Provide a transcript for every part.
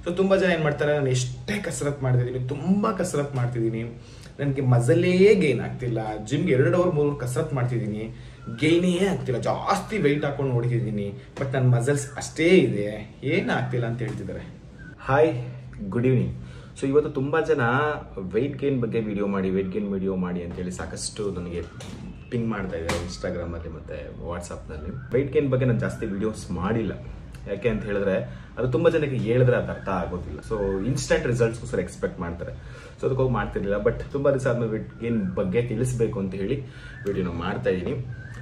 So ತುಂಬ ಜನ ಏನು ಮಾಡ್ತಾರೆ, ನಾನು ಎಷ್ಟೇ ಕಸರತ್ತು ಮಾಡ್ತಿದ್ದೀನಿ, ತುಂಬ ಕಸರತ್ತು ಮಾಡ್ತಿದ್ದೀನಿ, ನನಗೆ ಮಸಲೇ ಗೇನ್ ಆಗ್ತಿಲ್ಲ, ಜಿಮ್ಗೆ 2 ಅವರ್ 3 ಅವರ್ ಕಸರತ್ತು ಮಾಡ್ತಿದ್ದೀನಿ, ಗೇನೇ ಆಗ್ತಿಲ್ಲ, ಜಾಸ್ತಿ ವೆಯ್ಟ್ ಹಾಕೊಂಡು ನೋಡ್ತಿದ್ದೀನಿ, ಬಟ್ ನನ್ನ ಮಸಲ್ಸ್ ಅಷ್ಟೇ ಇದೆ, ಏನಾಗ್ತಿಲ್ಲ ಅಂತ ಹೇಳ್ತಿದ್ದಾರೆ. Hi, good evening. ಸೊ ಇವತ್ತು ತುಂಬ ಜನ ವೆಯ್ಟ್ ಗೇನ್ ಬಗ್ಗೆ ವಿಡಿಯೋ ಮಾಡಿ ಅಂತೇಳಿ ಸಾಕಷ್ಟು ನನಗೆ ಪಿಂಗ್ ಮಾಡ್ತಾ ಇದ್ದಾರೆ ಇನ್ಸ್ಟಾಗ್ರಾಮಲ್ಲಿ ಮತ್ತು ವಾಟ್ಸಪ್ನಲ್ಲಿ. ವೆಯ್ಟ್ ಗೇನ್ ಬಗ್ಗೆ ನಾನು ಜಾಸ್ತಿ ವಿಡಿಯೋಸ್ ಮಾಡಿಲ್ಲ, ಯಾಕೆ ಅಂತ ಹೇಳಿದ್ರೆ ಅದು ತುಂಬ ಜನಕ್ಕೆ ಹೇಳಿದ್ರೆ ಅದು ಅರ್ಥ ಆಗೋದಿಲ್ಲ. ಸೊ ಇನ್ಸ್ಟೆಂಟ್ ರಿಸಲ್ಟ್ಸ್ಗೋಸ್ಕರ ಎಕ್ಸ್ಪೆಕ್ಟ್ ಮಾಡ್ತಾರೆ, ಸೊ ಅದಕ್ಕೋಗಿ ಮಾಡ್ತಿರ್ಲಿಲ್ಲ. ಬಟ್ ತುಂಬ ದಿವಸ ಆದ್ಮೇಲೆ ವೆಯ್ಟ್ ಗೇನ್ ಬಗ್ಗೆ ತಿಳಿಸ್ಬೇಕು ಅಂತ ಹೇಳಿ ವಿಡಿಯೋನ ಮಾಡ್ತಾ ಇದ್ದೀನಿ.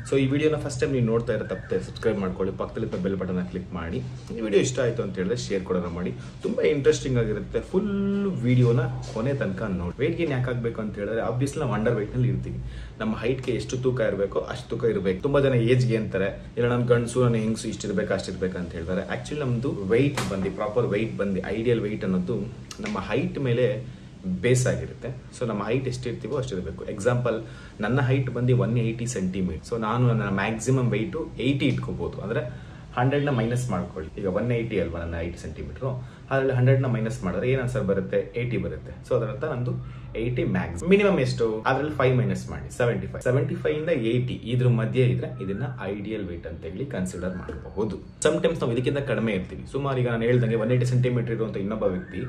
ಸೊ ಈ ವಿಡಿಯೋನ ಫಸ್ಟ್ ಟೈಮ್ ನೀವು ನೋಡ್ತಾ ಇರೋ ತಪ್ಪದೆ ಸಬ್ಸ್ಕ್ರೈಬ್ ಮಾಡ್ಕೊಳ್ಳಿ, ಪಕ್ಕದಲ್ಲಿ ಬೆಲ್ ಬಟನ್ನ ಕ್ಲಿಕ್ ಮಾಡಿ. ಈ ವಿಡಿಯೋ ಇಷ್ಟ ಆಯಿತು ಅಂತ ಹೇಳಿದ್ರೆ ಶೇರ್ ಕೂಡ ಮಾಡಿ, ತುಂಬ ಇಂಟ್ರೆಸ್ಟಿಂಗ್ ಆಗಿರುತ್ತೆ. ಫುಲ್ ವಿಡಿಯೋನ ಕೊನೆ ತನಕ ನೋಡಿ. ವೆಯ್ಟ್ ಗೇನ್ ಯಾಕೆ ಆಗಬೇಕು ಅಂತ ಹೇಳಿದ್ರೆ ಆಬ್ವಿಯಸ್ಲಿ ನಾವು ಅಂಡರ್ ವೆಯ್ಟ್ನಲ್ಲಿ ಇರ್ತೀವಿ. ನಮ್ಮ ಹೈಟ್ಗೆ ಎಷ್ಟು ತೂಕ ಇರಬೇಕೋ ಅಷ್ಟು ತೂಕ ಇರಬೇಕು. ತುಂಬ ಜನ ಏಜ್ಗೆ ಅಂತಾರೆ, ಇಲ್ಲ ನನ್ನ ಗಂಡಸು ನನ್ನ ಹೆಂಗಸು ಇಷ್ಟಿರ್ಬೇಕು ಅಷ್ಟಿರ್ಬೇಕು ಅಂತ ಹೇಳ್ತಾರೆ. ಆ್ಯಕ್ಚುಲಿ ನಮ್ಮದು ವೆಯ್ಟ್ ಬಂದು ಪ್ರಾಪರ್ ವೆಯ್ಟ್ ಬಂದು ಐಡಿಯಲ್ ವೆಯ್ಟ್ ಅನ್ನೋದು ನಮ್ಮ ಹೈಟ್ ಮೇಲೆ ಬೇಸ್ ಆಗಿರುತ್ತೆ. ಸೊ ನಮ್ಮ ಹೈಟ್ ಎಷ್ಟಿರ್ತೀವೋ ಅಷ್ಟಿರಬೇಕು. ಎಕ್ಸಾಂಪಲ್, ನನ್ನ ಹೈಟ್ ಬಂದು 180 ಸೆಂಟಿಮೀಟರ್. ಸೊ ನಾನು ನನ್ನ ಮ್ಯಾಕ್ಸಿಮಮ್ ವೆಯ್ಟು 80 ಇಟ್ಕೋಬಹುದು. ಅಂದರೆ 100ನ ಮೈನಸ್ ಮಾಡ್ಕೊಳ್ಳಿ. ಈಗ 180 ಅಲ್ವಾ ನನ್ನ 80 ಸೆಂಟಿಮೀಟರ್, ಅದರಲ್ಲಿ 100ನ ಮೈನಸ್ ಮಾಡಿದ್ರೆ ಏನು ಆನ್ಸರ್ ಬರುತ್ತೆ? 80 ಬರುತ್ತೆ. ಸೊ ಅದರರ್ಥ ನಂದು 80 ಮ್ಯಾಕ್ಸ್. ಮಿನಿಮಮ್ ಎಷ್ಟು? ಅದರಲ್ಲಿ 5 ಮೈನಸ್ ಮಾಡಿ 75 ಇಂದ 80 ಇದ್ರ ಮಧ್ಯೆ ಇದ್ರೆ ಇದನ್ನ ಐಡಿಯಲ್ ವೆಯ್ಟ್ ಅಂತ ಹೇಳಿ ಕನ್ಸಿಡರ್ ಮಾಡಬಹುದು. ಸಮ್ಟೈಮ್ಸ್ ನಾವು ಇದಕ್ಕಿಂತ ಕಡಿಮೆ ಇರ್ತೀವಿ. ಸುಮಾರು ಈಗ ನಾನು ಹೇಳ್ದಂಗೆ 180 ಸೆಂಟಿಮೀಟರ್ ಇರುವಂತ ಇನ್ನೊಬ್ಬ ವ್ಯಕ್ತಿ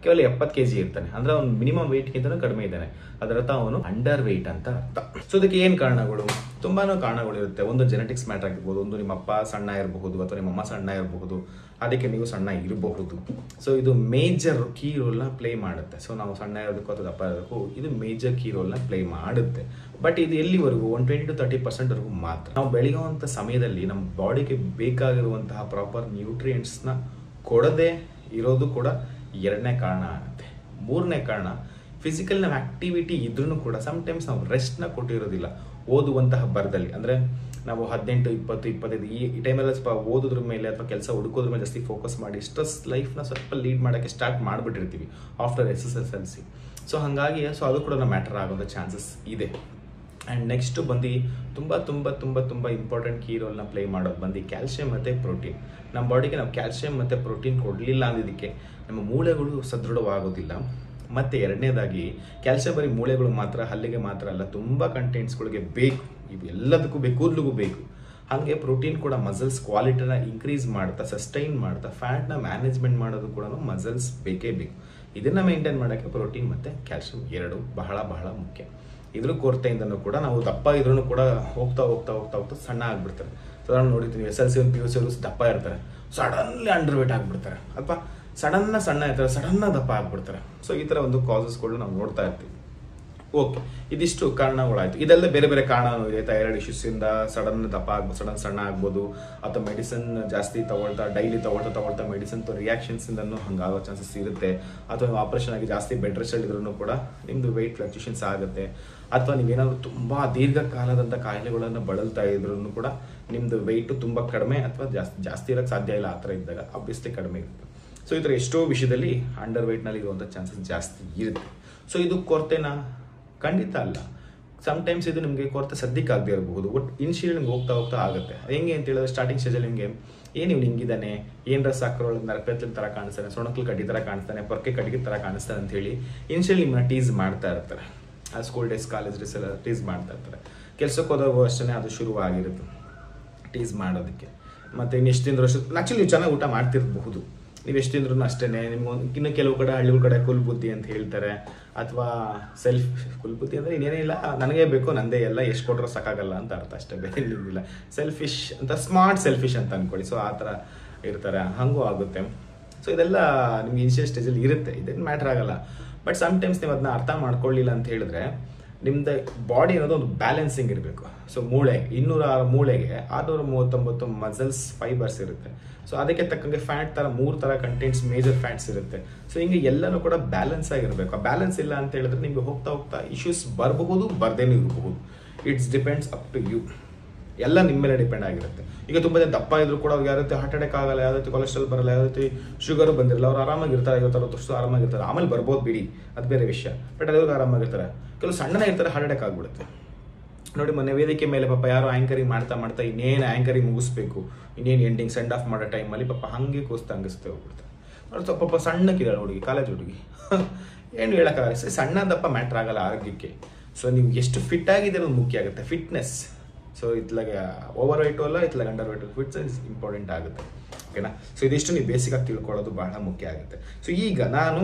ಕೇವಲ 70 kg ಇರ್ತಾನೆ, ಅಂದ್ರೆ ಅವ್ನು ಮಿನಿಮಮ್ ವೆಯ್ಟ್ಗಿಂತ ಕಡಿಮೆ ಇದ್ದಾನೆ, ಅದರರ್ಥ ಅವನು ಅಂಡರ್ ವೆಯ್ಟ್ ಅಂತ ಅರ್ಥ. ಸೊ ಇದಕ್ಕೆ ಏನ್ ಕಾರಣಗಳು? ತುಂಬಾನು ಕಾರಣಗಳು ಇರುತ್ತೆ. ಒಂದು ಜೆನೆಟಿಕ್ಸ್ ಮ್ಯಾಟರ್ ಆಗಿರ್ಬೋದು, ಒಂದು ನಿಮ್ಮ ಅಪ್ಪ ಸಣ್ಣ ಇರಬಹುದು ಅಥವಾ ನಿಮ್ಮ ಅಮ್ಮ ಸಣ್ಣ ಇರಬಹುದು, ಅದಕ್ಕೆ ನೀವು ಸಣ್ಣ ಇರಬಹುದು. ಸೊ ಇದು ಮೇಜರ್ ಕೀ ರೋಲ್ ನ ಪ್ಲೇ ಮಾಡುತ್ತೆ. ಸೊ ನಾವು ಸಣ್ಣ ಇರೋದಕ್ಕೂ ಅಥವಾ ದಪ್ಪ ಇರೋದಕ್ಕೂ ಇದು ಮೇಜರ್ ಕೀ ರೋಲ್ ನ ಪ್ಲೇ ಮಾಡುತ್ತೆ. ಬಟ್ ಇದು ಎಲ್ಲಿವರೆಗೂ? 20 to 30% ವರೆಗೂ ಮಾತ್ರ. ನಾವು ಬೆಳೆಯುವಂತ ಸಮಯದಲ್ಲಿ ನಮ್ಮ ಬಾಡಿಗೆ ಬೇಕಾಗಿರುವಂತಹ ಪ್ರಾಪರ್ ನ್ಯೂಟ್ರಿಯೆಂಟ್ಸ್ ನ ಕೊಡದೆ ಇರೋದು ಕೂಡ 2ನೇ ಕಾರಣ ಆಗುತ್ತೆ. 3ನೇ ಕಾರಣ, ಫಿಸಿಕಲ್ ನಾವು ಆಕ್ಟಿವಿಟಿ ಇದ್ರೂ ಕೂಡ ಸಮ್ಟೈಮ್ಸ್ ನಾವು ರೆಸ್ಟ್ನ ಕೊಟ್ಟಿರೋದಿಲ್ಲ. ಓದುವಂತಹ ಬರದಲ್ಲಿ ಅಂದರೆ ನಾವು 18, 20, 25 ಈ ಟೈಮಲ್ಲಿ ಸ್ವಲ್ಪ ಓದೋದ್ರ ಮೇಲೆ ಅಥವಾ ಕೆಲಸ ಹುಡುಕೋದ್ರ ಮೇಲೆ ಜಾಸ್ತಿ ಫೋಕಸ್ ಮಾಡಿ ಸ್ಟ್ರೆಸ್ ಲೈಫ್ನ ಸ್ವಲ್ಪ ಲೀಡ್ ಮಾಡೋಕ್ಕೆ ಸ್ಟಾರ್ಟ್ ಮಾಡಿಬಿಟ್ಟಿರ್ತೀವಿ ಆಫ್ಟರ್ SSLC. ಸೊ ಹಾಗಾಗಿ ಅದು ಕೂಡ ಮ್ಯಾಟರ್ ಆಗೋಂಥ ಚಾನ್ಸಸ್ ಇದೆ. ಆ್ಯಂಡ್ ನೆಕ್ಸ್ಟ್ ಬಂದು ತುಂಬ ಇಂಪಾರ್ಟೆಂಟ್ ಕೀ ರೋಲ್ನ ಪ್ಲೇ ಮಾಡೋದು ಬಂದು ಕ್ಯಾಲ್ಸಿಯಂ ಮತ್ತು ಪ್ರೋಟೀನ್. ನಮ್ಮ ಬಾಡಿಗೆ ನಾವು ಕ್ಯಾಲ್ಸಿಯಂ ಮತ್ತು ಪ್ರೋಟೀನ್ ಕೊಡಲಿಲ್ಲ ಅಂದಿದ್ದಕ್ಕೆ ನಮ್ಮ ಮೂಳೆಗಳು ಸದೃಢವಾಗೋದಿಲ್ಲ. ಮತ್ತು 2ನೇದಾಗಿ ಕ್ಯಾಲ್ಸಿಯಂ ಬರೀ ಮೂಳೆಗಳು ಮಾತ್ರ, ಹಲ್ಲಿಗೆ ಮಾತ್ರ ಅಲ್ಲ, ತುಂಬ ಕಂಟೆಂಟ್ಸ್ಗಳಿಗೆ ಬೇಕು. ಇವು ಎಲ್ಲದಕ್ಕೂ ಬೇಕು, ಕೂದಲಿಗೂ ಬೇಕು. ಹಾಗೆ ಪ್ರೋಟೀನ್ ಕೂಡ ಮಸಲ್ಸ್ ಕ್ವಾಲಿಟಿನ ಇನ್ಕ್ರೀಸ್ ಮಾಡ್ತಾ, ಸಸ್ಟೈನ್ ಮಾಡ್ತಾ, ಫ್ಯಾಟ್ನ ಮ್ಯಾನೇಜ್ಮೆಂಟ್ ಮಾಡೋದು ಕೂಡ ಮಸಲ್ಸ್ ಬೇಕೇ ಬೇಕು. ಇದನ್ನು ಮೇಂಟೈನ್ ಮಾಡೋಕ್ಕೆ ಪ್ರೋಟೀನ್ ಮತ್ತು ಕ್ಯಾಲ್ಸಿಯಂ 2 ಬಹಳ ಮುಖ್ಯ. ಇದ್ರ ಕೊರತೆಯಿಂದನೂ ಕೂಡ ನಾವು ದಪ್ಪ ಇದ್ರೂ ಕೂಡ ಹೋಗ್ತಾ ಸಣ್ಣ ಆಗ್ಬಿಡ್ತಾರೆ. ಸೊ ನಾನು ನೋಡಿದ್ದೀನಿ SLC PUC ದಪ್ಪ ಇರ್ತಾರೆ, ಸಡನ್ಲಿ ಅಂಡರ್ ವೇಟ್ ಆಗ್ಬಿಡ್ತಾರೆ, ಅಥವಾ ಸಣ್ಣ ಇರ್ತಾರೆ, ಸಡನ್ನ ದಪ್ಪ ಆಗ್ಬಿಡ್ತಾರೆ. ಸೊ ಈ ಥರ ಒಂದು ಕಾಸಸ್ಗಳು ನಾವು ನೋಡ್ತಾ ಇರ್ತೀವಿ. ಓಕೆ, ಇದಿಷ್ಟು ಕಾರಣಗಳಾಯ್ತು. ಇದೆಲ್ಲ ಬೇರೆ ಬೇರೆ ಕಾರಣನೂ ಇದೆ. ಥೈರಾಯ್ಡ್ ಇಶ್ಯೂಸ್ ಇಂದ ಸಡನ್ ದಪ್ಪ ಆಗ್ಬೋದು, ಸಣ್ಣ ಆಗ್ಬೋದು, ಅಥವಾ ಮೆಡಿಸಿನ್ ಜಾಸ್ತಿ ಡೈಲಿ ತಗೊಳ್ತಾ ಮೆಡಿಸಿನ್ ರಿಯಾಕ್ಷನ್ಸ್ ಇಂದನೂ ಹಂಗಾಗೋ ಚಾನ್ಸಸ್ ಇರುತ್ತೆ. ಅಥವಾ ಆಪರೇಷನ್ ಆಗಿ ಜಾಸ್ತಿ ಬೆಡ್ ರೆಸ್ಟ್ ಇದ್ರೂ ಕೂಡ ನಿಮ್ದು ವೆಯ್ಟ್ ಫ್ಲಕ್ಚುಯೇಷನ್ಸ್ ಆಗುತ್ತೆ. ಅಥವಾ ನೀವೇನಾದ್ರು ತುಂಬಾ ದೀರ್ಘಕಾಲದಂತ ಕಾಯಿಲೆಗಳನ್ನು ಬಳಲ್ತಾ ಇದ್ರೂ ಕೂಡ ನಿಮ್ದು ವೆಯ್ಟ್ ತುಂಬಾ ಕಡಿಮೆ ಅಥವಾ ಜಾಸ್ತಿ ಇರೋಕ್ಕೆ ಸಾಧ್ಯ ಇಲ್ಲ. ಆ ಥರ ಇದ್ದಾಗ ಆಬ್ವಿಯಸ್ಲಿ ಕಡಿಮೆ ಇರುತ್ತೆ. ಸೊ ಈ ಥರ ಎಷ್ಟೋ ವಿಷಯದಲ್ಲಿ ಅಂಡರ್ ವೆಯ್ಟ್ನಲ್ಲಿ ಇರುವಂಥ ಚಾನ್ಸಸ್ ಜಾಸ್ತಿ ಇರುತ್ತೆ. ಸೊ ಇದು ಕೊರತೆನ? ಖಂಡಿತ ಅಲ್ಲ. ಸಮ್ಟೈಮ್ಸ್ ಇದು ನಿಮಗೆ ಕೊರತೆ ಸದ್ಯಕ್ಕೆ ಆಗದೆ ಇರಬಹುದು, ಬಟ್ ಇನಿಷಿಯಲಿ ನಿಮ್ಗೆ ಹೋಗ್ತಾ ಆಗುತ್ತೆ. ಹೆಂಗೆ ಅಂತ ಹೇಳಿದ್ರೆ ಸ್ಟಾರ್ಟಿಂಗ್ ಸ್ಟೇಜಲ್ಲಿ ನಿಮಗೆ ನೀವು ಹಿಂಗಿದ್ದಾನೆ, ಏನರ ಸಾಕ್ರೊಳಗೆ ನರಪೆತ್ತಲ ಥರ ಕಾಣಿಸ್ತಾನೆ, ಸೊಣಕಲ್ ಕಡ್ಡಿ ಥರ ಕಾಣಿಸ್ತಾನೆ, ಪೊರ್ಕೆ ಕಡ್ಡಿ ಥರ ಕಾಣಿಸ್ತಾನೆ ಅಂತ ಹೇಳಿ ಇನಿಷಿಯಲಿ ನಿಮ್ಮನ್ನ ಟೀಸ್ ಮಾಡ್ತಾ ಇರ್ತಾರೆ. ಆ ಸ್ಕೂಲ್ ಡೇಸ್, ಕಾಲೇಜ್ ಡೇಸ್ ಎಲ್ಲ ಟೀಸ್ ಮಾಡ್ತಾ ಇರ್ತಾರೆ. ಕೆಲಸಕ್ಕೆ ಹೋದಾಗೂ ಅಷ್ಟೇ ಅದು ಶುರುವಾಗಿರುತ್ತೆ ಟೀಸ್ ಮಾಡೋದಕ್ಕೆ. ಮತ್ತು ಇನ್ನು ಎಷ್ಟು ತಿಂದ್ರು ಅಷ್ಟು ಆ್ಯಕ್ಚುಲಿ ನೀವು ಚೆನ್ನಾಗಿ ಊಟ ಮಾಡ್ತಿರಬಹುದು, ನೀವು ಎಷ್ಟು ತಿಂದ್ರೂ ಅಷ್ಟೇ. ನಿಮ್ಗೆ ಇನ್ನು ಕೆಲವು ಕಡೆ ಹಳ್ಳಿಗಳ ಕಡೆ ಕುಲ್ಬುದ್ಧಿ ಅಂತ ಹೇಳ್ತಾರೆ, ಅಥವಾ ಕುಲ್ಬುದ್ಧಿ ಅಂದರೆ ಇನ್ನೇನಿಲ್ಲ, ನನಗೇ ಬೇಕು ನಂದೇ ಎಲ್ಲ, ಎಷ್ಟು ಕೊಟ್ಟರೂ ಸಾಕಾಗಲ್ಲ ಅಂತ ಅರ್ಥ ಅಷ್ಟೇ, ಬೇರೆ ಇಲ್ಲ. ಸೆಲ್ಫಿಶ್ ಅಂತ, ಸ್ಮಾರ್ಟ್ ಸೆಲ್ಫಿಶ್ ಅಂತ ಅಂದ್ಕೊಳ್ಳಿ. ಸೊ ಆ ಥರ ಇರ್ತಾರೆ, ಹಾಗೂ ಆಗುತ್ತೆ. ಸೊ ಇದೆಲ್ಲ ನಿಮ್ಗೆ ಇನಿಷಿಯಲ್ ಸ್ಟೇಜಲ್ಲಿ ಇರುತ್ತೆ, ಇದೇನು ಮ್ಯಾಟ್ರ್ ಆಗಲ್ಲ. ಬಟ್ ಸಮ್ಟೈಮ್ಸ್ ನೀವು ಅದನ್ನ ಅರ್ಥ ಮಾಡ್ಕೊಳ್ಳಿಲ್ಲ ಅಂತ ಹೇಳಿದ್ರೆ ನಿಮ್ದು ಬಾಡಿ ಅನ್ನೋದು ಒಂದು ಬ್ಯಾಲೆನ್ಸಿಂಗ್ ಇರಬೇಕು. ಸೊ ಮೂಳೆಗೆ 206 ಮೂಳೆಗೆ 639 ಮಸಲ್ಸ್ ಫೈಬರ್ಸ್ ಇರುತ್ತೆ. ಸೊ ಅದಕ್ಕೆ ತಕ್ಕಂಗೆ ಫ್ಯಾಟ್ ಥರ 3 ಥರ ಕಂಟೆಂಟ್ಸ್, ಮೇಜರ್ ಫ್ಯಾಟ್ಸ್ ಇರುತ್ತೆ. ಸೊ ಹಿಂಗೆ ಎಲ್ಲನೂ ಕೂಡ ಬ್ಯಾಲೆನ್ಸ್ ಆಗಿರಬೇಕು. ಆ ಬ್ಯಾಲೆನ್ಸ್ ಇಲ್ಲ ಅಂತ ಹೇಳಿದ್ರೆ ನಿಮ್ಗೆ ಹೋಗ್ತಾ ಇಶ್ಯೂಸ್ ಬರಬಹುದು, ಬರ್ದೇನೂ ಇರಬಹುದು. It's depends up to you. ಎಲ್ಲ ನಿಮ್ಮ ಮೇಲೆ ಡಿಪೆಂಡ್ ಆಗಿರುತ್ತೆ. ಈಗ ತುಂಬ ಜನ ದಪ್ಪ ಇದ್ರು ಕೂಡ ಅವ್ರಿಗೆ ಯಾವ ರೀತಿ ಹಾರ್ಟ್ ಅಟ್ಯಾಕ್ ಆಗಲ್ಲ, ಯಾವ ರೀತಿ ಕೊಲೆಸ್ಟ್ರಾಲ್ ಬರಲ್ಲ, ಯಾವ ರೀತಿ ಶುಗರ್ ಬಂದಿರಲ್ಲ, ಅವ್ರು ಆರಾಮಾಗಿರ್ತಾರೆ. 50-60 ವರ್ಷ ಆರಾಮಾಗಿರ್ತಾರೆ. ಆಮೇಲೆ ಬರ್ಬೋದು ಬಿಡಿ, ಅದು ಬೇರೆ ವಿಷಯ. ಬಟ್ ಅದ್ರಿಗೆ ಆರಾಮಾಗಿರ್ತಾರೆ. ಕೆಲವು ಸಣ್ಣನೇ ಇರ್ತಾರೆ, ಹಾರ್ಟ್ ಅಟ್ಯಾಕ್ ಆಗ್ಬಿಡುತ್ತೆ. ನೋಡಿ, ಮೊನ್ನೆ ವೇದಿಕೆ ಮೇಲೆ ಪಾಪ ಯಾರೋ ಆ್ಯಂಕರಿಂಗ್ ಮಾಡ್ತಾ ಇನ್ನೇನು ಆ್ಯಂಕರಿಂಗ್ ಮುಗಿಸ್ಬೇಕು, ಇನ್ನೇನು ಎಂಡಿಂಗ್ ಸೆಂಡ್ ಆಫ್ ಮಾಡೋ ಟೈಮಲ್ಲಿ ಪಾಪ ಹಂಗೆ ಕೂಸ್ತಾ ಹಂಗಿಸ್ತಾ ಹೋಗ್ಬಿಡ್ತಾರೆ. ಅವ್ರು ಸ್ವಲ್ಪ ಸಣ್ಣಕ್ಕಿದ್ದಾಳೆ ಹುಡುಗಿ, ಕಾಲೇಜ್ ಹುಡುಗಿ. ಏನು ಹೇಳೋಕ್ಕಾಗಲ್ಲ, ಸಣ್ಣ ದಪ್ಪ ಮ್ಯಾಟ್ರ್ ಆಗಲ್ಲ ಆರೋಗ್ಯಕ್ಕೆ. ಸೊ ನೀವು ಎಷ್ಟು ಫಿಟ್ ಆಗಿದೆ ಅನ್ನೋದು ಮುಖ್ಯ ಆಗುತ್ತೆ, ಫಿಟ್ನೆಸ್. ಸೊ ಇತ್ಲಾಗ ಓವರ್ ವೆಯ್ಟು ಅಲ್ಲ, ಇತ್ಲಾಗ ಅಂಡರ್ ವೆಯ್ಟು, ಫಿಟ್ನೆಸ್ ಇಂಪಾರ್ಟೆಂಟ್ ಆಗುತ್ತೆ. ಓಕೆನಾ? ಸೊ ಇದಿಷ್ಟು ನೀವು ಬೇಸಿಕಾಗಿ ತಿಳ್ಕೊಳ್ಳೋದು ಬಹಳ ಮುಖ್ಯ ಆಗುತ್ತೆ. ಸೊ ಈಗ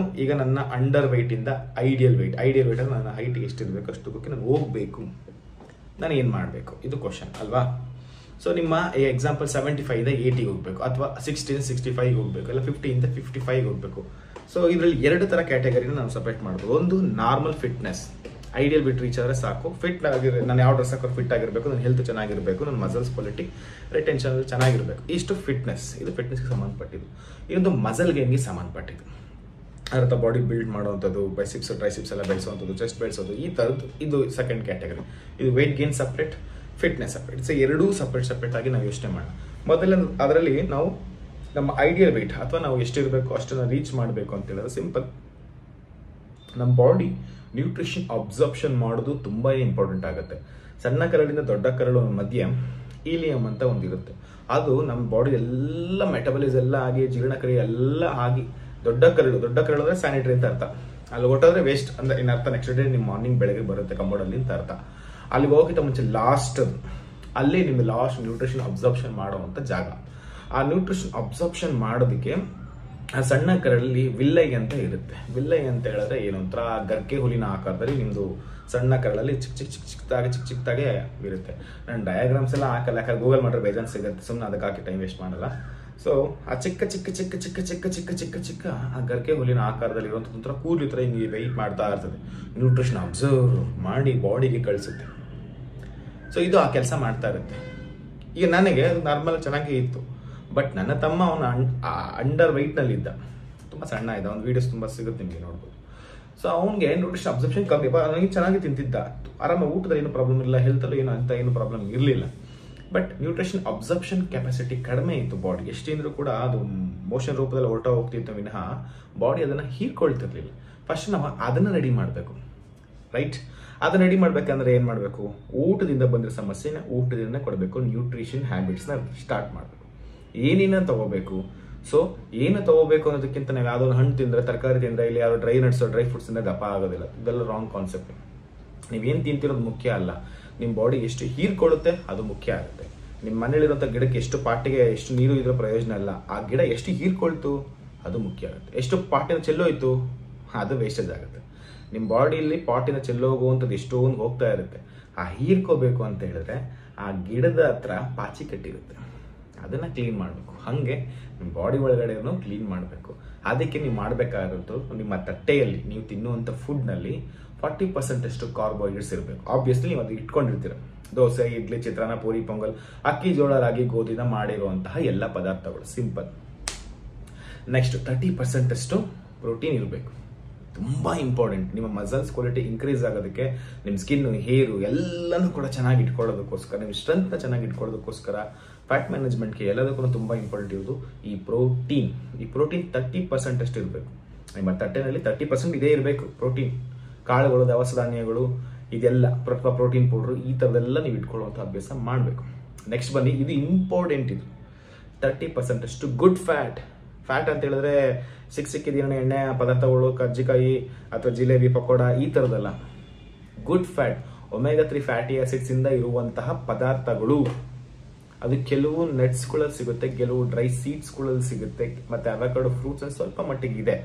ನನ್ನ ಅಂಡರ್ ವೆಯ್ಟಿಂದ ಐಡಿಯಲ್ ವೆಯ್ಟ್ ಅಂದರೆ ನನ್ನ ಹೈಟಿಗೆ ಎಷ್ಟಿರಬೇಕು ಅಷ್ಟಕ್ಕೆ ನಾನು ಹೋಗಬೇಕು, ನಾನು ಏನು ಮಾಡಬೇಕು, ಇದು ಕ್ವಶನ್ ಅಲ್ವಾ? ಸೊ ನಿಮ್ಮ ಎಕ್ಸಾಂಪಲ್ 75 80 ಹೋಗಬೇಕು, ಅಥವಾ 60 65 ಹೋಗಬೇಕು, ಇಲ್ಲ 50 55 ಹೋಗಬೇಕು. ಸೊ ಇದರಲ್ಲಿ 2 ಥರ ಕ್ಯಾಟಗರಿನ ನಾವು ಸಪ್ರೇಟ್ ಮಾಡ್ಬೋದು. ಒಂದು ನಾರ್ಮಲ್ ಫಿಟ್ನೆಸ್, ಐಡಿಯಲ್ ಬಿಟ್ಟು ರೀಚ್ ಆದರೆ ಸಾಕು. ಫಿಟ್ ಆಗಿರೋ ನಾನು ಯಾವ ಡ್ರೆಸ್ ಹಾಕೋರು ಫಿಟ್ ಆಗಿರಬೇಕು, ನನ್ನ ಹೆಲ್ತ್ ಚೆನ್ನಾಗಿರಬೇಕು, ನನ್ನ ಮಸಲ್ಸ್ ಕ್ವಾಲಿಟಿ ರಿಟೆನ್ಷನ್ ಚೆನ್ನಾಗಿರಬೇಕು, ಇಷ್ಟು ಫಿಟ್ನೆಸ್. ಇದು ಫಿಟ್ನೆಸ್ಗೆ ಸಂಬಂಧಪಟ್ಟಿದ್ದು. ಇನ್ನೊಂದು ಮಸಲ್ ಗೇನ್ಗೆ ಸಂಬಂಧಪಟ್ಟಿದ್ದು, ಅರ್ಥ ಬಾಡಿ ಬಿಲ್ಡ್ ಮಾಡುವಂಥದ್ದು, ಬೈಸಿಪ್ಸ್ ಟ್ರೈಸಿಪ್ಸ್ ಎಲ್ಲ ಬೆಳೆಸುವಂಥದ್ದು, ಚೆಸ್ಟ್ ಬೆಳೆಸೋದು, ಈ ಥರದ್ದು. ಇದು ಸೆಕೆಂಡ್ ಕ್ಯಾಟಗರಿ. ಇದು weight gain separate, fitness separate. So ಎರಡೂ ಸಪ್ರೇಟ್ ಆಗಿ ನಾವು ಯೋಚನೆ ಮಾಡೋಣ. ಮೊದಲ ಅದರಲ್ಲಿ ನಾವು ನಮ್ಮ ಐಡಿಯಲ್ ವೆಯ್ಟ್ ಅಥವಾ ನಾವು ಎಷ್ಟಿರಬೇಕು ಅಷ್ಟನ್ನು ರೀಚ್ ಮಾಡಬೇಕು ಅಂತ ಹೇಳಿದ್ರೆ ಸಿಂಪಲ್, ನಮ್ಮ ಬಾಡಿ ನ್ಯೂಟ್ರಿಷನ್ ಅಬ್ಸಾರ್ಪ್ಷನ್ ಮಾಡೋದು ತುಂಬ ಇಂಪಾರ್ಟೆಂಟ್ ಆಗುತ್ತೆ. ಸಣ್ಣ ಕರಳಿಂದ ದೊಡ್ಡ ಕರಳು ಮಧ್ಯೆ ಈಲಿಯಂ ಅಂತ ಒಂದಿರುತ್ತೆ. ಅದು ನಮ್ಮ ಬಾಡಿ ಎಲ್ಲ ಮೆಟಬಲಿಸ್ ಎಲ್ಲ ಆಗಿ ಜೀರ್ಣಕ್ರಿಯೆ ಎಲ್ಲ ಆಗಿ ದೊಡ್ಡ ಕರಳು ಅಂದರೆ ಸ್ಯಾನಿಟರಿ ಅಂತ ಅರ್ಥ. ಅಲ್ಲಿ ಹೊಟ್ಟೋದ್ರೆ ವೇಸ್ಟ್ ಅಂದ್ರೆ ಇನ್ನು ಅರ್ಥ. ನೆಕ್ಸ್ಟ್ ಡೇ ನಿಮ್ಮ ಮಾರ್ನಿಂಗ್ ಬೆಳಗ್ಗೆ ಬರುತ್ತೆ ಕಂಬೋಡಲ್ಲಿ ಅಂತ ಅರ್ಥ. ಅಲ್ಲಿಗೆ ಹೋಗಿದ್ದ ಮುಂಚೆ ಅಲ್ಲಿ ನಿಮ್ಗೆ ಲಾಸ್ಟ್ ನ್ಯೂಟ್ರಿಷನ್ ಅಬ್ಸಾರ್ಪ್ಷನ್ ಮಾಡುವಂಥ ಜಾಗ. ಆ ನ್ಯೂಟ್ರಿಷನ್ ಅಬ್ಸಾರ್ಪ್ಷನ್ ಮಾಡೋದಕ್ಕೆ ಆ ಸಣ್ಣ ಕರಳಲ್ಲಿ ವಿಲ್ಲೈ ಅಂತ ಇರುತ್ತೆ. ವಿಲ್ಲೈ ಅಂತ ಹೇಳಿದ್ರೆ ಏನು ಒಂಥರ ಗರ್ಕೆ ಹುಲಿನ ಆಕಾರದಲ್ಲಿ ನಿಮ್ಮದು ಸಣ್ಣ ಕರಳಲ್ಲಿ ಚಿಕ್ಕದಾಗೆ ಇರುತ್ತೆ. ನಾನು ಡಯಾಗ್ರಾಮ್ಸ್ ಎಲ್ಲ ಹಾಕಲ್ಲ, ಯಾಕಂದ್ರೆ ಗೂಗಲ್ ಮಾಡಿದ್ರೆ ಬೇಜಾನ್ ಸಿಗುತ್ತೆ, ಸುಮ್ಮನೆ ಅದಕ್ಕೆ ಹಾಕಿ ಟೈಮ್ ವೇಸ್ಟ್ ಮಾಡಲ್ಲ. ಸೊ ಆ ಚಿಕ್ಕ ಆ ಗರ್ಕೆ ಹುಲಿನ ಆಕಾರದಲ್ಲಿ ಇರುವಂಥ ಒಂಥರ ಕೂದಲು ಥರ ಹಿಂಗೆ ವೆಯ್ಟ್ ಮಾಡ್ತಾ ಇರ್ತದೆ. ನ್ಯೂಟ್ರಿಷನ್ ಅಬ್ಸರ್ವ್ ಮಾಡಿ ಬಾಡಿಗೆ ಕಳಿಸುತ್ತೆ. ಸೊ ಇದು ಆ ಕೆಲಸ ಮಾಡ್ತಾ ಇರುತ್ತೆ. ಈಗ ನನಗೆ ನಾರ್ಮಲ್ ಚೆನ್ನಾಗಿ ಇತ್ತು, ಬಟ್ ನನ್ನ ತಮ್ಮ ಅವನ ಅಂಡರ್ ವೆಯ್ಟ್ನಲ್ಲಿ ಇದ್ದ, ತುಂಬ ಸಣ್ಣ ಇದ್ದ. ಒಂದು ವೀಡಿಯೋಸ್ ತುಂಬ ಸಿಗುತ್ತೆ ನಿಮಗೆ ನೋಡ್ಬೋದು. ಸೊ ಅವ್ನಿಗೆ ನ್ಯೂಟ್ರಿಷನ್ ಅಬ್ಸರ್ಪ್ಷನ್ ಕಮ್ಮಿ, ನನಗೆ ಚೆನ್ನಾಗಿ ತಿಂತಿದ್ದ, ಆರಾಮ ಊಟದಲ್ಲಿ ಏನು ಪ್ರಾಬ್ಲಮ್ ಇಲ್ಲ, ಹೆಲ್ತಲ್ಲೂ ಏನು ಪ್ರಾಬ್ಲಮ್ ಇರಲಿಲ್ಲ. ಬಟ್ ನ್ಯೂಟ್ರಿಷನ್ ಅಬ್ಸರ್ಪ್ಷನ್ ಕೆಪಾಸಿಟಿ ಕಡಿಮೆ ಇತ್ತು ಬಾಡಿ. ಎಷ್ಟಿಂದ್ರೂ ಕೂಡ ಅದು ಮೋಷನ್ ರೂಪದಲ್ಲಿ ಹೋಗ್ತಿತ್ತು ವಿನಃ ಬಾಡಿ ಅದನ್ನು ಹೀರ್ಕೊಳ್ತಿರ್ಲಿಲ್ಲ. ಫಸ್ಟ್ ನಾವು ಅದನ್ನು ರೆಡಿ ಮಾಡಬೇಕು, ರೈಟ್? ಅದನ್ನ ರೆಡಿ ಮಾಡ್ಬೇಕಂದ್ರೆ ಏನು ಮಾಡಬೇಕು? ಊಟದಿಂದ ಬಂದಿರೋ ಸಮಸ್ಯೆನ ಊಟದಿಂದ ಕೊಡಬೇಕು. ನ್ಯೂಟ್ರಿಷನ್ ಹ್ಯಾಬಿಟ್ಸ್ನ ಸ್ಟಾರ್ಟ್ ಮಾಡಬೇಕು. ಏನೇನ ತಗೋಬೇಕು? ಸೊ ಏನು ತಗೋಬೇಕು ಅನ್ನೋದಕ್ಕಿಂತ ನಾವು ಯಾವುದೋ ಒಂದು ಹಣ್ಣು ತಿಂದರೆ, ತರಕಾರಿ ತಿಂದರೆ, ಇಲ್ಲಿ ಯಾವ್ದೋ ಡ್ರೈ ನಟ್ಸ್ ಡ್ರೈ ಫ್ರೂಟ್ಸ್ ಇಂದ ದಪ್ಪ ಆಗೋದಿಲ್ಲ. ಇದೆಲ್ಲ ರಾಂಗ್ ಕಾನ್ಸೆಪ್ಟ್. ನೀವೇನು ತಿಂತಿರೋದು ಮುಖ್ಯ ಅಲ್ಲ, ನಿಮ್ಮ ಬಾಡಿ ಎಷ್ಟು ಹೀರ್ಕೊಳ್ಳುತ್ತೆ ಅದು ಮುಖ್ಯ ಆಗುತ್ತೆ. ನಿಮ್ಮ ಮನೇಲಿರುವಂಥ ಗಿಡಕ್ಕೆ ಎಷ್ಟು ಪಾಟಿಗೆ ಎಷ್ಟು ನೀರು ಇದ್ರೂ ಪ್ರಯೋಜನ ಇಲ್ಲ, ಆ ಗಿಡ ಎಷ್ಟು ಹೀರ್ಕೊಳ್ತು ಅದು ಮುಖ್ಯ ಆಗುತ್ತೆ. ಎಷ್ಟು ಪಾಟಿನ ಚೆಲ್ಲೋಯ್ತು ಅದು ವೇಸ್ಟೇಜ್ ಆಗುತ್ತೆ. ನಿಮ್ಮ ಬಾಡಿಯಲ್ಲಿ ಪಾಟಿನ ಚೆಲ್ಲೋಗುವಂಥದ್ದು ಎಷ್ಟೊಂದು ಹೋಗ್ತಾ ಇರುತ್ತೆ. ಆ ಹೀರ್ಕೋಬೇಕು ಅಂತ ಹೇಳಿದ್ರೆ ಆ ಗಿಡದ ಹತ್ರ ಪಾಚಿ ಕಟ್ಟಿರುತ್ತೆ, ಅದನ್ನು ಕ್ಲೀನ್ ಮಾಡಬೇಕು. ಹಾಗೆ ನಿಮ್ಮ ಬಾಡಿ ಒಳಗಡೆನೂ ಕ್ಲೀನ್ ಮಾಡಬೇಕು. ಅದಕ್ಕೆ ನೀವು ಮಾಡಬೇಕಾಗಿರೋದು, ನಿಮ್ಮ ತಟ್ಟೆಯಲ್ಲಿ ನೀವು ತಿನ್ನುವಂಥ ಫುಡ್ನಲ್ಲಿ 40% ಅಷ್ಟು ಕಾರ್ಬೋಹೈಡ್ರೇಟ್ಸ್ ಇರಬೇಕು. ಆಬ್ವಿಯಸ್ಲಿ ನೀವು ಅದು ಇಟ್ಕೊಂಡಿರ್ತೀರ. ದೋಸೆ, ಇಡ್ಲಿ, ಚಿತ್ರಾನ್ನ, ಪೂರಿ, ಪೊಂಗಲ್, ಅಕ್ಕಿ, ಜೋಳ, ರಾಗಿ, ಗೋಧಿನ ಮಾಡಿರುವಂತಹ ಎಲ್ಲ ಪದಾರ್ಥಗಳು ಸಿಂಪಲ್. ನೆಕ್ಸ್ಟ್ 30% ಅಷ್ಟು ಪ್ರೋಟೀನ್ ಇರಬೇಕು, ತುಂಬ ಇಂಪಾರ್ಟೆಂಟ್. ನಿಮ್ಮ ಮಸಲ್ಸ್ ಕ್ವಾಲಿಟಿ ಇನ್ಕ್ರೀಸ್ ಆಗೋದಕ್ಕೆ, ನಿಮ್ಮ ಸ್ಕಿನ್, ಹೇರು ಎಲ್ಲನೂ ಕೂಡ ಚೆನ್ನಾಗಿ ಇಟ್ಕೊಳ್ಳೋದಕ್ಕೋಸ್ಕರ, ನಿಮ್ಮ ಸ್ಟ್ರೆಂತ್ನ ಚೆನ್ನಾಗಿ ಇಟ್ಕೊಳ್ಳೋದಕ್ಕೋಸ್ಕರ, ಫ್ಯಾಟ್ ಮ್ಯಾನೇಜ್ಮೆಂಟ್ಗೆ ಎಲ್ಲದಕ್ಕೂ ತುಂಬ ಇಂಪಾರ್ಟೆಂಟ್ ಇರೋದು ಈ ಪ್ರೋಟೀನ್. ಈ ಪ್ರೋಟೀನ್ 30% ಅಷ್ಟು ಇರಬೇಕು. ನಿಮ್ಮ ತಟ್ಟೆನಲ್ಲಿ 30% ಇದೇ ಇರಬೇಕು ಪ್ರೋಟೀನ್. ಕಾಳುಗಳು, ದವಸ ಧಾನ್ಯಗಳು, ಇದೆಲ್ಲ ಪ್ರೋಟೀನ್ ಪೌಡ್ರು, ಈ ಥರದೆಲ್ಲ ನೀವು ಇಟ್ಕೊಳ್ಳುವಂಥ ಅಭ್ಯಾಸ ಮಾಡಬೇಕು. ನೆಕ್ಸ್ಟ್ ಬನ್ನಿ, ಇದು ಇಂಪಾರ್ಟೆಂಟ್. ಇದು 30% ಅಷ್ಟು ಗುಡ್ ಫ್ಯಾಟ್. ಫ್ಯಾಟ್ ಅಂತ ಹೇಳಿದ್ರೆ ಸಿಕ್ಕಿದ ಎಣ್ಣೆ ಪದಾರ್ಥಗಳು, ಕಜ್ಜಿಕಾಯಿ ಅಥವಾ ಜಿಲೇಬಿ, ಪಕೋಡ, ಈ ಥರದಲ್ಲ. Good fat, omega 3 fatty acids ಇಂದ ಇರುವಂತಹ ಪದಾರ್ಥಗಳು. ಅದು ಕೆಲವು ನಟ್ಸ್ಗಳಲ್ಲಿ ಸಿಗುತ್ತೆ, ಕೆಲವು ಡ್ರೈ ಸೀಡ್ಸ್ಗಳಲ್ಲಿ ಸಿಗುತ್ತೆ, ಮತ್ತೆ ಅವಕಾಡೋ ಫ್ರೂಟ್ಸ್ ಸ್ವಲ್ಪ ಮಟ್ಟಿಗೆ ಇದೆ.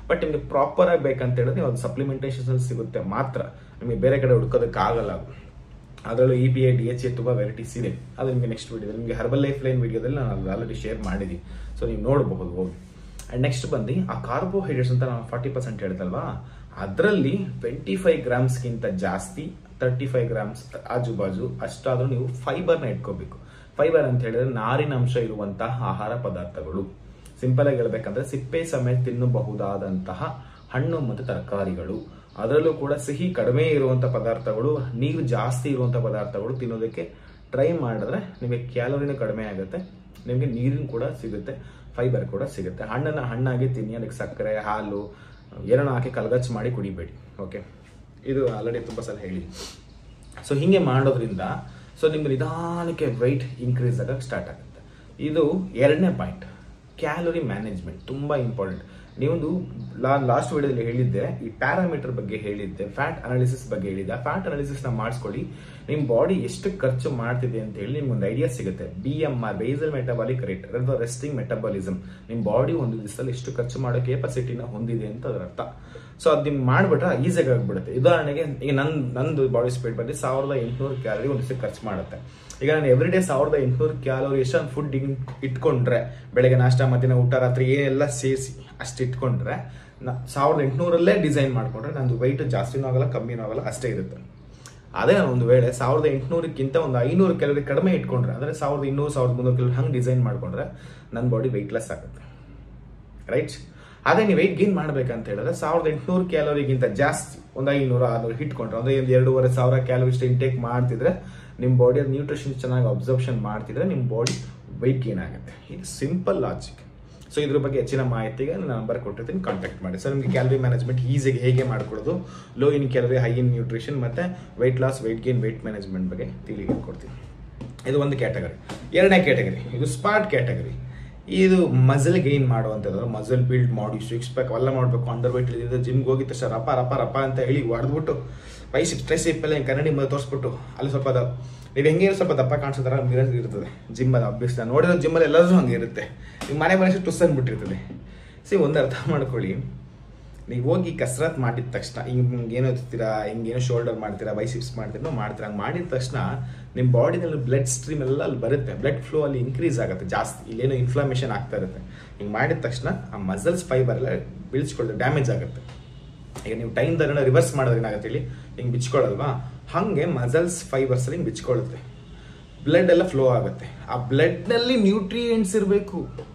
ಬಟ್ ನಿಮಗೆ ಪ್ರಾಪರ್ ಆಗಿ ಬೇಕಂತ ಹೇಳಿದ್ರೆ ನೀವು ಅದು ಸಪ್ಲಿಮೆಂಟೇಷನ್ ಸಿಗುತ್ತೆ ಮಾತ್ರ, ನಿಮಗೆ ಬೇರೆ ಕಡೆ ಹುಡ್ಕೋದಕ್ಕಾಗಲ್ಲ. ಅದರಲ್ಲೂ EPA, DHA ತುಂಬ ವೆರೈಟೀಸ್ ಇದೆ. ಅದು ನಿಮಗೆ ನೆಕ್ಸ್ಟ್ ವಿಡಿಯೋದಲ್ಲಿ, ನಿಮಗೆ ಹರ್ಬಲ್ ಲೈಫ್ ಲೈನ್ ವಿಡಿಯೋದಲ್ಲಿ ನಾನು ಆಲ್ರೆಡಿ ಶೇರ್ ಮಾಡಿದ್ದೀನಿ. ಸೊ ನೀವು ನೋಡಬಹುದು ಹೋಗಿ. ಆ್ಯಂಡ್ ನೆಕ್ಸ್ಟ್ ಬಂದು ಆ ಕಾರ್ಬೋಹೈಡ್ರೇಟ್ಸ್ ಅಂತ ನಾನು 40% ಹೇಳ್ತಲ್ವಾ, ಅದರಲ್ಲಿ 25 ಗ್ರಾಮ್ಸ್ಗಿಂತ ಜಾಸ್ತಿ, 35 ಗ್ರಾಮ್ಸ್ ಆಜು ಬಾಜು ಅಷ್ಟಾದರೂ ನೀವು ಫೈಬರ್ನ ಇಟ್ಕೋಬೇಕು. ಫೈಬರ್ ಅಂತ ಹೇಳಿದ್ರೆ ನಾರಿನಾಂಶ ಇರುವಂತಹ ಆಹಾರ ಪದಾರ್ಥಗಳು. ಸಿಂಪಲ್ ಆಗಿ ಹೇಳ್ಬೇಕಂದ್ರೆ ಸಿಪ್ಪೆ ಸಮೇತ ತಿನ್ನಬಹುದಾದಂತಹ ಹಣ್ಣು ಮತ್ತು ತರಕಾರಿಗಳು. ಅದರಲ್ಲೂ ಕೂಡ ಸಿಹಿ ಕಡಿಮೆ ಇರುವಂಥ ಪದಾರ್ಥಗಳು, ನೀರು ಜಾಸ್ತಿ ಇರುವಂಥ ಪದಾರ್ಥಗಳು ತಿನ್ನೋದಕ್ಕೆ ಟ್ರೈ ಮಾಡಿದ್ರೆ ನಿಮಗೆ ಕ್ಯಾಲೋರಿನೂ ಕಡಿಮೆ ಆಗುತ್ತೆ, ನಿಮಗೆ ನೀರಿನ ಕೂಡ ಸಿಗುತ್ತೆ, ಫೈಬರ್ ಕೂಡ ಸಿಗುತ್ತೆ. ಹಣ್ಣನ್ನು ಹಣ್ಣಾಗಿ ತಿನ್ನಿ, ಅದಕ್ಕೆ ಸಕ್ಕರೆ, ಹಾಲು ಏನೋ ಹಾಕಿ ಕಲ್ಗಚ್ಚು ಮಾಡಿ ಕುಡಿಬೇಡಿ. ಓಕೆ, ಇದು ಆಲ್ರೆಡಿ ತುಂಬ ಸಲ ಹೇಳಿ. ಸೊ ಹೀಗೆ ಮಾಡೋದ್ರಿಂದ ಸೊ ನಿಮ್ಗೆ ನಿಧಾನಕ್ಕೆ ವೆಯ್ಟ್ ಇನ್ಕ್ರೀಸ್ ಆಗಕ್ಕೆ ಸ್ಟಾರ್ಟ್ ಆಗುತ್ತೆ. ಇದು ಎರಡನೇ ಪಾಯಿಂಟ್. ಕ್ಯಾಲೋರಿ ಮ್ಯಾನೇಜ್ಮೆಂಟ್ ತುಂಬ ಇಂಪಾರ್ಟೆಂಟ್. ನೀವೊಂದು ಲಾಸ್ಟ್ ವಿಡಿಯೋದಲ್ಲಿ ಹೇಳಿದ್ದೆ, ಈ ಪ್ಯಾರಾಮೀಟರ್ ಬಗ್ಗೆ ಹೇಳಿದ್ದೆ, ಫ್ಯಾಟ್ ಅನಾಲಿಸಿಸ್ ಬಗ್ಗೆ ಹೇಳಿದ್ದೆ. ಆ ಫ್ಯಾಟ್ ಅನಾಲಿಸಿಸ್ ನ ಮಾಡಿಸ್ಕೊಳ್ಳಿ, ನಿಮ್ಮ ಬಾಡಿ ಎಷ್ಟು ಖರ್ಚು ಮಾಡ್ತಿದೆ ಅಂತ ಹೇಳಿ ನಿಮ್ಗೆ ಒಂದು ಐಡಿಯಾ ಸಿಗುತ್ತೆ. BMR basal metabolic rate, resting metabolism, ನಿಮ್ಮ ಬಾಡಿ ಒಂದು ದಿವಸದಲ್ಲಿ ಎಷ್ಟು ಖರ್ಚು ಮಾಡೋ ಕೆಪಾಸಿಟಿನ ಹೊಂದಿದೆ ಅಂತ ಅದರ ಅರ್ಥ. ಸೊ ಅದು ನಿಮ್ಗೆ ಮಾಡ್ಬಿಟ್ರೆ ಈಸಿಯಾಗಿ ಆಗ್ಬಿಡುತ್ತೆ. ಉದಾಹರಣೆಗೆ ಈಗ ನಂದು ಬಾಡಿ ಸ್ಪೀಡ್ ಬಂದು 1800 ಕ್ಯಾಲರಿ ಒಂದು ದಿವಸ ಖರ್ಚು ಮಾಡುತ್ತೆ. ಈಗ ನಾನು ಎವ್ರಿ ಡೇ 1800 ಕ್ಯಾಲೋರಿ ಎಷ್ಟು ಫುಡ್ ಇಟ್ಕೊಂಡ್ರೆ, ಬೆಳಗ್ಗೆ ನಾಷ್ಟ, ಮಧ್ಯಾಹ್ನ ಊಟ, ರಾತ್ರಿ ಏನೆಲ್ಲ ಸೇರಿಸಿ ಅಷ್ಟು ಇಟ್ಕೊಂಡ್ರೆ 1800 ಡಿಸೈನ್ ಮಾಡ್ಕೊಂಡ್ರೆ ನಂದು ವೆಯ್ಟ್ ಜಾಸ್ತಿನೂ ಆಗಲ್ಲ ಕಮ್ಮಿನೂ ಆಗಲ್ಲ, ಅಷ್ಟೇ ಇರುತ್ತೆ. ಅದೇ ನಾನು ಒಂದು ವೇಳೆ 1800ಕ್ಕಿಂತ ಒಂದು 500 ಕ್ಯಾಲೋರಿ ಕಡಿಮೆ ಇಟ್ಕೊಂಡ್ರೆ, ಅಂದರೆ 1200 1300 ಕ್ಯಾಲೋರಿ ಹಂಗೆ ಡಿಸೈನ್ ಮಾಡ್ಕೊಂಡ್ರೆ ನನ್ನ ಬಾಡಿ ವೆಯ್ಟ್ಲೆಸ್ ಆಗುತ್ತೆ, ರೈಟ್? ಅದೇ ನೀವು ವೆಯ್ಟ್ ಗೇನ್ ಮಾಡ್ಬೇಕಂತ ಹೇಳಿದ್ರೆ 1800 ಕ್ಯಾಲೋರಿಗಿಂತ ಜಾಸ್ತಿ ಒಂದು 500 600 ಇಟ್ಕೊಂಡ್ರೆ, ಅಂದ್ರೆ ಒಂದು 2500 ಕ್ಯಾಲೋರಿ ಇಷ್ಟು ಇಂಟೇಕ್ ಮಾಡ್ತಿದ್ರೆ ನಿಮ್ಮ ಬಾಡಿ ನ್ಯೂಟ್ರಿಷನ್ ಚೆನ್ನಾಗಿ ಅಬ್ಸರ್ಪ್ಷನ್ ಮಾಡ್ತಿದ್ರೆ ನಿಮ್ಮ ಬಾಡಿ ವೆಯ್ಟ್ ಗೇನ್ ಆಗುತ್ತೆ. ಇದು ಸಿಂಪಲ್ ಲಾಜಿಕ್. ಸೊ ಇದ್ರ ಬಗ್ಗೆ ಹೆಚ್ಚಿನ ಮಾಹಿತಿಗೆ ನಾನು ನಂಬರ್ ಕೊಟ್ಟಿರ್ತೀನಿ, ಕಾಂಟ್ಯಾಕ್ಟ್ ಮಾಡಿ. ಸೊ ನಿಮಗೆ ಕ್ಯಾಲರಿ ಮ್ಯಾನೇಜ್ಮೆಂಟ್ ಈಸಿಯಾಗಿ ಹೇಗೆ ಮಾಡ್ಕೊಡೋದು, low in calorie high in nutrition ಮತ್ತೆ weight loss, weight gain, weight management ಬಗ್ಗೆ ತಿಳಿಕೊಡ್ತೀನಿ. ಇದು ಒಂದು ಕ್ಯಾಟಗರಿ. ಎರಡನೇ ಕ್ಯಾಟಗರಿ ಇದು ಸ್ಪಾಟ್ ಕ್ಯಾಟಗರಿ. ಇದು ಮಸಲ್ ಗೇನ್ ಮಾಡುವಂಥದ್ದು, ಮಸಲ್ ಬಿಲ್ಡ್ ಮಾಡಿ 6 ಪ್ಯಾಕ್ ಅವೆಲ್ಲ ಮಾಡಬೇಕು. ಅಂಡರ್ ವೆಯ್ಟ್ ಇಳಿದ್ರೆ ಜಿಮ್ಗೆ ಹೋಗಿದ ತಕ್ಷಣ ರಪ ರಪ ರಪ ಅಂತ ಹೇಳಿ ಹೊಡೆದ್ಬಿಟ್ಟು ಬೈಸಿಪ್ಸ್ ಟ್ರೈಸಿಪ್ ಎಲ್ಲ ಕನ್ನಡಿ ಮೇಲೆ ತೋರಿಸ್ಬಿಟ್ಟು ಅಲ್ಲಿ ಸ್ವಲ್ಪ ನೀವು ಹೆಂಗೆ ಸ್ವಲ್ಪ ದಪ್ಪ ಕಾಣಿಸೋದಾರ ಮಿರರ್ ಇರ್ತದೆ ಜಿಮ್ಮಲ್ಲಿ. ಅಭ್ಯಾಸ ನೋಡಿರೋ ಜಿಮ್ಮಲ್ಲಿ ಎಲ್ಲರೂ ಹಂಗೆ ಇರುತ್ತೆ. ನೀವು ಮನೆ ಮನೆ ಟುಸ್ ಅಂದ್ಬಿಟ್ಟಿರ್ತದೆ. ಒಂದು ಅರ್ಥ ಮಾಡ್ಕೊಳ್ಳಿ, ನೀವು ಹೋಗಿ ಕಸರತ್ ಮಾಡಿದ ತಕ್ಷಣ ಹಿಂಗೆ ಏನೋ ಎತ್ತೀರಾ, ಹಿಂಗೇನೋ ಶೋಲ್ಡರ್ ಮಾಡ್ತೀರಾ, ಬೈಸಿಪ್ಸ್ ಮಾಡ್ತೀರಾ, ಹಂಗೆ ಮಾಡಿದ ತಕ್ಷಣ ನಿಮ್ಮ ಬಾಡಿನಲ್ಲಿ ಬ್ಲಡ್ ಸ್ಟ್ರೀಮ್ ಎಲ್ಲ ಅಲ್ಲಿ ಬರುತ್ತೆ, ಬ್ಲಡ್ ಫ್ಲೋ ಅಲ್ಲಿ ಇನ್ಕ್ರೀಸ್ ಆಗುತ್ತೆ ಜಾಸ್ತಿ. ಇಲ್ಲೇನೋ ಇನ್ಫ್ಲಮೇಷನ್ ಆಗ್ತಾ ಇರುತ್ತೆ. ಹಿಂಗೆ ಮಾಡಿದ ತಕ್ಷಣ ಆ ಮಸಲ್ಸ್ ಫೈಬರ್ ಎಲ್ಲ ಬೀಳ್ಸ್ಕೊಳ್ಳೋದು, ಡ್ಯಾಮೇಜ್ ಆಗುತ್ತೆ. ಈಗ ನೀವು ಟೈಮ್ ತಗೊಂಡು ರಿವರ್ಸ್ ಮಾಡಿದ್ರೆ ಏನಾಗುತ್ತೆ ಹೇಳಿ, ಹಿಂಗೆ ಬಿಚ್ಕೊಳ್ಳಲ್ವಾ, ಹಾಗೆ ಮಸಲ್ಸ್ ಫೈಬರ್ಸ್ ಹಿಂಗೆ ಬಿಚ್ಕೊಳ್ಳುತ್ತೆ, ಬ್ಲಡ್ ಎಲ್ಲ ಫ್ಲೋ ಆಗುತ್ತೆ. ಆ ಬ್ಲಡ್ನಲ್ಲಿ ನ್ಯೂಟ್ರಿಯೆಂಟ್ಸ್ ಇರಬೇಕು.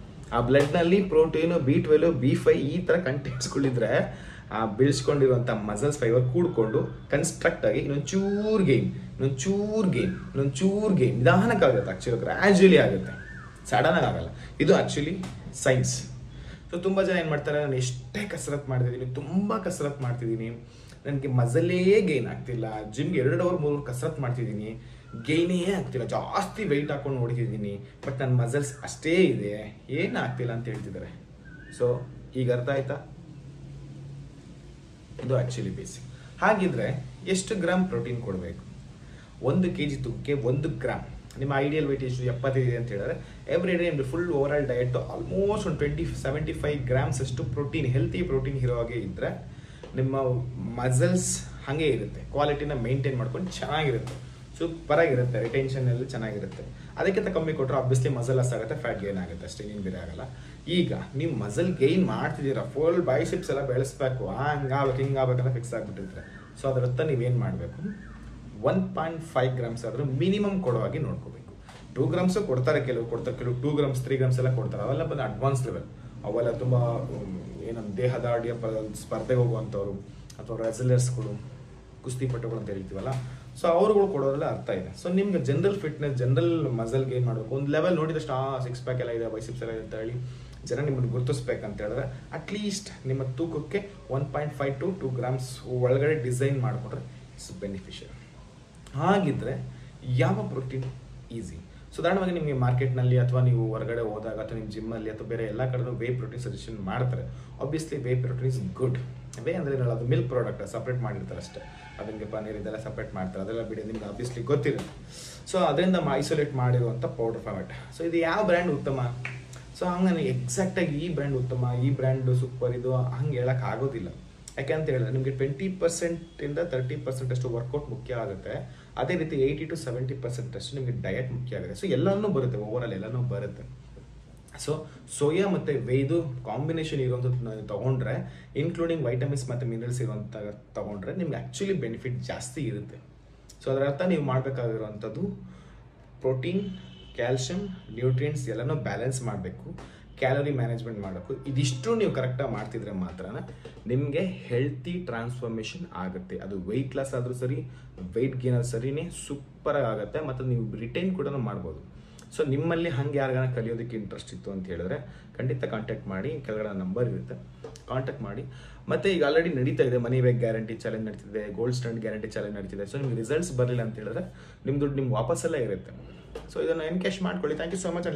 ಆ ಬ್ಲಡ್ನಲ್ಲಿ ಪ್ರೋಟೀನು, B12, B5 ಈ ಥರ ಕಂಟೆಂಟ್ಸ್ಗಳಿದ್ರೆ ಆ ಬೀಳ್ಸ್ಕೊಂಡಿರುವಂಥ ಮಸಲ್ಸ್ ಫೈಬರ್ ಕೂಡ್ಕೊಂಡು ಕನ್ಸ್ಟ್ರಕ್ಟ್ ಆಗಿ ಇನ್ನೊಂಚೂರು ಗೇನ್ ನಿಧಾನಕ್ಕಾಗುತ್ತೆ. ಆ್ಯಕ್ಚುಲಿ ಗ್ರ್ಯಾಜುಯಲಿ ಆಗುತ್ತೆ, ಸಡನ್ ಆಗಲ್ಲ. ಇದು ಆ್ಯಕ್ಚುಲಿ ಸೈನ್ಸ್. ಸೊ ತುಂಬ ಜನ ಏನು ಮಾಡ್ತಾರೆ, ನಾನು ಎಷ್ಟೇ ಕಸರತ್ ಮಾಡ್ತಿದ್ದೀನಿ, ತುಂಬ ಕಸರತ್ ಮಾಡ್ತಿದ್ದೀನಿ, ನನಗೆ ಮಸಲೇ ಗೇನ್ ಆಗ್ತಿಲ್ಲ, ಜಿಮ್ಗೆ 2 ಅವರ್ 3 ಅವರ್ ಕಸರತ್ ಮಾಡ್ತಿದ್ದೀನಿ, ಗೇನೇ ಆಗ್ತಿಲ್ಲ, ಜಾಸ್ತಿ ವೆಯ್ಟ್ ಹಾಕೊಂಡು ನೋಡ್ತಿದ್ದೀನಿ, ಬಟ್ ನನ್ನ ಮಸಲ್ಸ್ ಅಷ್ಟೇ ಇದೆ, ಏನಾಗ್ತಿಲ್ಲ ಅಂತ ಹೇಳ್ತಿದ್ದಾರೆ. ಸೊ ಈಗ ಅರ್ಥ ಆಯ್ತಾ? ಇದು ಆ್ಯಕ್ಚುಲಿ ಬೇಸಿಕ್. ಹಾಗಿದ್ರೆ ಎಷ್ಟು ಗ್ರಾಮ್ ಪ್ರೋಟೀನ್ ಕೊಡಬೇಕು? 1 kg ತೂಕಕ್ಕೆ 1 ಗ್ರಾಮ್. ನಿಮ್ಮ ಐಡಿಯಲ್ ವೆಯ್ಟ್ ಎಷ್ಟು 75 ಇದೆ ಅಂತ ಹೇಳಿದ್ರೆ ಎವ್ರಿ ಡೇ ನಿಮ್ಮದು full over all diet almost ಒಂದು 75 ಗ್ರಾಮ್ಸ್ ಅಷ್ಟು ಪ್ರೋಟೀನ್, ಹೆಲ್ತಿ ಪ್ರೋಟೀನ್ ಇರೋ ಹಾಗೆ ಇದ್ದರೆ ನಿಮ್ಮ ಮಸಲ್ಸ್ ಹಾಗೆ ಇರುತ್ತೆ, ಕ್ವಾಲಿಟಿನ ಮೇಂಟೈನ್ ಮಾಡ್ಕೊಂಡು ಚೆನ್ನಾಗಿರುತ್ತೆ, ಸೂಪರ್ ಆಗಿರುತ್ತೆ, ರಿಟೆನ್ಷನ್ ಎಲ್ಲ ಚೆನ್ನಾಗಿರುತ್ತೆ. ಅದಕ್ಕಿಂತ ಕಮ್ಮಿ ಕೊಟ್ಟರೆ ಆಬ್ವಿಯಸ್ಲಿ ಮಸಲ್ ಲಾಸ್ ಆಗುತ್ತೆ, ಫ್ಯಾಟ್ ಗೇನ್ ಆಗುತ್ತೆ, ಅಷ್ಟೇ, ಇನ್ನೇನು ಬೇರೆ ಆಗಲ್ಲ. ಈಗ ನೀವು ಮಸಲ್ ಗೇನ್ ಮಾಡ್ತಿದ್ದೀರಾ, ಫುಲ್ ಬೈಸಿಪ್ಸ್ ಎಲ್ಲ ಬೆಳೆಸ್ಬೇಕು, ಹಂಗಾಗ್ಬೇಕು ಹಿಂಗಾಗಬೇಕಂತ ಫಿಕ್ಸ್ ಆಗಿಬಿಟ್ಟಿರ್ತಾರೆ. ಸೊ ಅದರತ್ತ ನೀವೇನು ಮಾಡಬೇಕು, 1.5 ಗ್ರಾಮ್ಸ್ ಆದರೂ ಮಿನಿಮಮ್ ಕೊಡೋ ಹಾಗೆ ನೋಡ್ಕೋಬೇಕು. 2 ಗ್ರಾಮ್ಸು ಕೊಡ್ತಾರೆ, ಕೆಲವು 2 ಗ್ರಾಮ್ಸ್ 3 ಗ್ರಾಮ್ಸ್ ಎಲ್ಲ ಕೊಡ್ತಾರೆ. ಅವೆಲ್ಲ ಬಂದು ಅಡ್ವಾನ್ಸ್ ಲೆವೆಲ್, ಅವೆಲ್ಲ ತುಂಬ ಏನಂತ ದೇಹದ ಅಡಿಯ ಸ್ಪರ್ಧೆಗೆ ಹೋಗುವಂಥವ್ರು ಅಥವಾ ರೆಸಲರ್ಸ್ಗಳು, ಕುಸ್ತಿಪಟುಗಳು ಅಂತ ಹೇಳ್ತೀವಲ್ಲ, ಸೊ ಅವ್ರುಗಳು ಕೊಡೋದ್ರಲ್ಲ ಅರ್ಥ ಇದೆ. ಸೊ ನಿಮ್ಗೆ general fitness, general muscle gain ಮಾಡಬೇಕು, ಒಂದು ಲೆವೆಲ್ ನೋಡಿದಷ್ಟು 6 ಪ್ಯಾಕ್ ಎಲ್ಲ ಇದೆ, ಬೈಸಿಪ್ಸ್ ಎಲ್ಲ ಅಂತ ಹೇಳಿ ಜನ ನಿಮ್ಮನ್ನು ಗುರುತಿಸ್ಬೇಕಂತ ಹೇಳಿದ್ರೆ ಅಟ್ಲೀಸ್ಟ್ ನಿಮ್ಮ ತೂಕಕ್ಕೆ 1.5 to 2 ಗ್ರಾಮ್ಸ್ ಒಳಗಡೆ ಡಿಸೈನ್ ಮಾಡಿಕೊಂಡ್ರೆ ಇಟ್ಸ್ ಬೆನಿಫಿಷಿಯಲ್. ಹಾಗಿದ್ರೆ ಯಾವ ಪ್ರೋಟೀನ್ ಈಸಿ? ಸಾಧಾರಣವಾಗಿ ನಿಮಗೆ ಮಾರ್ಕೆಟ್ನಲ್ಲಿ ಅಥವಾ ನೀವು ಹೊರಗಡೆ ಹೋದಾಗ ಅಥವಾ ನಿಮ್ಮ ಜಿಮ್ಮಲ್ಲಿ ಅಥವಾ ಬೇರೆ ಎಲ್ಲ ಕಡೆನೂ ವೇ ಪ್ರೋಟೀನ್ ಸಜೆಷನ್ ಮಾಡ್ತಾರೆ. Obviously whey protein is good. Way ಅಂದರೆ ಅದು ಮಿಲ್ಕ್ ಪ್ರಾಡಕ್ಟ್ ಸಪ್ರೇಟ್ ಮಾಡಿರ್ತಾರೆ ಅಷ್ಟೇ, ಅದಕ್ಕೆ ಪನ್ನೀರ್ ಇದೆಲ್ಲ ಸಪ್ರೇಟ್ ಮಾಡ್ತಾರೆ, ಅದೆಲ್ಲ ಬಿಡಿ, ನಿಮ್ಗೆ ಆಬ್ವಿಯಸ್ಲಿ ಗೊತ್ತಿರುತ್ತೆ. ಸೊ ಅದರಿಂದ ಐಸೋಲೇಟ್ ಮಾಡಿರುವಂಥ ಪೌಡರ್ ಫಾರ್ಮೆಟ್. ಸೊ ಇದು ಯಾವ ಬ್ರ್ಯಾಂಡ್ ಉತ್ತಮ? ಸೊ ಹಂಗೆ ಎಕ್ಸಾಕ್ಟಾಗಿ ಈ ಬ್ರ್ಯಾಂಡ್ ಉತ್ತಮ, ಈ ಬ್ರ್ಯಾಂಡು ಸೂಪರ್, ಇದು ಹಂಗೆ ಹೇಳೋಕೆ ಆಗೋದಿಲ್ಲ. ಯಾಕೆಂತ ಹೇಳಿದ್ರೆ ನಿಮಗೆ 20% 30% ಅಷ್ಟು ವರ್ಕೌಟ್ ಮುಖ್ಯ ಆಗುತ್ತೆ. ಅದೇ ರೀತಿ 80 to 70% ಅಷ್ಟು ನಿಮಗೆ ಡಯಟ್ ಮುಖ್ಯ ಆಗುತ್ತೆ. ಸೊ ಎಲ್ಲನೂ ಬರುತ್ತೆ, ಓವರಾಲ್ ಎಲ್ಲನೂ ಬರುತ್ತೆ. ಸೊ ಸೋಯಾ ಮತ್ತು ವೇದು ಕಾಂಬಿನೇಷನ್ ಇರುವಂಥದ್ದು ತೊಗೊಂಡ್ರೆ, ಇನ್ಕ್ಲೂಡಿಂಗ್ ವೈಟಮಿನ್ಸ್ ಮತ್ತು ಮಿನರಲ್ಸ್ ಇರುವಂಥ ತೊಗೊಂಡ್ರೆ ನಿಮ್ಗೆ ಆ್ಯಕ್ಚುಲಿ ಬೆನಿಫಿಟ್ ಜಾಸ್ತಿ ಇರುತ್ತೆ. ಸೊ ಅದರ ಅರ್ಥ ನೀವು ಮಾಡಬೇಕಾಗಿರುವಂಥದ್ದು ಪ್ರೋಟೀನ್, ಕ್ಯಾಲ್ಶಿಯಂ, ನ್ಯೂಟ್ರಿಯೆಂಟ್ಸ್ ಎಲ್ಲನೂ ಬ್ಯಾಲೆನ್ಸ್ ಮಾಡಬೇಕು, ಕ್ಯಾಲರಿ ಮ್ಯಾನೇಜ್ಮೆಂಟ್ ಮಾಡಬೇಕು. ಇದಿಷ್ಟು ನೀವು ಕರೆಕ್ಟಾಗಿ ಮಾಡ್ತಿದ್ರೆ ಮಾತ್ರ ನಿಮಗೆ ಹೆಲ್ತಿ ಟ್ರಾನ್ಸ್ಫಾರ್ಮೇಷನ್ ಆಗುತ್ತೆ. ಅದು ವೆಯ್ಟ್ ಲಾಸ್ ಆದರೂ ಸರಿ, ವೆಯ್ಟ್ ಗೇನ್ ಆದ್ರೂ ಸರಿನೇ ಸೂಪರಾಗಿ ಆಗುತ್ತೆ, ಮತ್ತು ನೀವು ರಿಟೈನ್ ಕೂಡ ಮಾಡ್ಬೋದು. ಸೊ ನಿಮ್ಮಲ್ಲಿ ಹಂಗೆ ಯಾರಿಗಾನ ಕಲಿಯೋದಕ್ಕೆ ಇಂಟ್ರೆಸ್ಟ್ ಇತ್ತು ಅಂತ ಹೇಳಿದ್ರೆ ಖಂಡಿತ ಕಾಂಟ್ಯಾಕ್ಟ್ ಮಾಡಿ, ಕೆಳಗಡೆ ನಂಬರ್ ಇರುತ್ತೆ, ಕಾಂಟ್ಯಾಕ್ಟ್ ಮಾಡಿ. ಮತ್ತು ಈಗ ಆಲ್ರೆಡಿ ನಡೀತಾ ಇದೆ ಮನಿ ಬ್ಯಾಕ್ ಗ್ಯಾರಂಟಿ ಚಾಲೆಂಜ್ ನಡೀತಿದೆ, ಗೋಲ್ಡ್ ಸ್ಟ್ಯಾಂಡ್ ಗ್ಯಾರಂಟಿ ಚಾಲೆಂಜ್ ನಡೀತಿದೆ. ಸೊ ನಿಮ್ಗೆ ರಿಸಲ್ಟ್ಸ್ ಬರಲಿಲ್ಲ ಅಂತ ಹೇಳಿದ್ರೆ ನಿಮ್ಮ ದುಡ್ಡು ನಿಮ್ಗೆ ವಾಪಸ್ಸೆಲ್ಲ ಇರುತ್ತೆ. ಸೊ ಇದನ್ನು ಎನ್ಕ್ಯಾಶ್ ಮಾಡ್ಕೊಳ್ಳಿ. Thank you so much.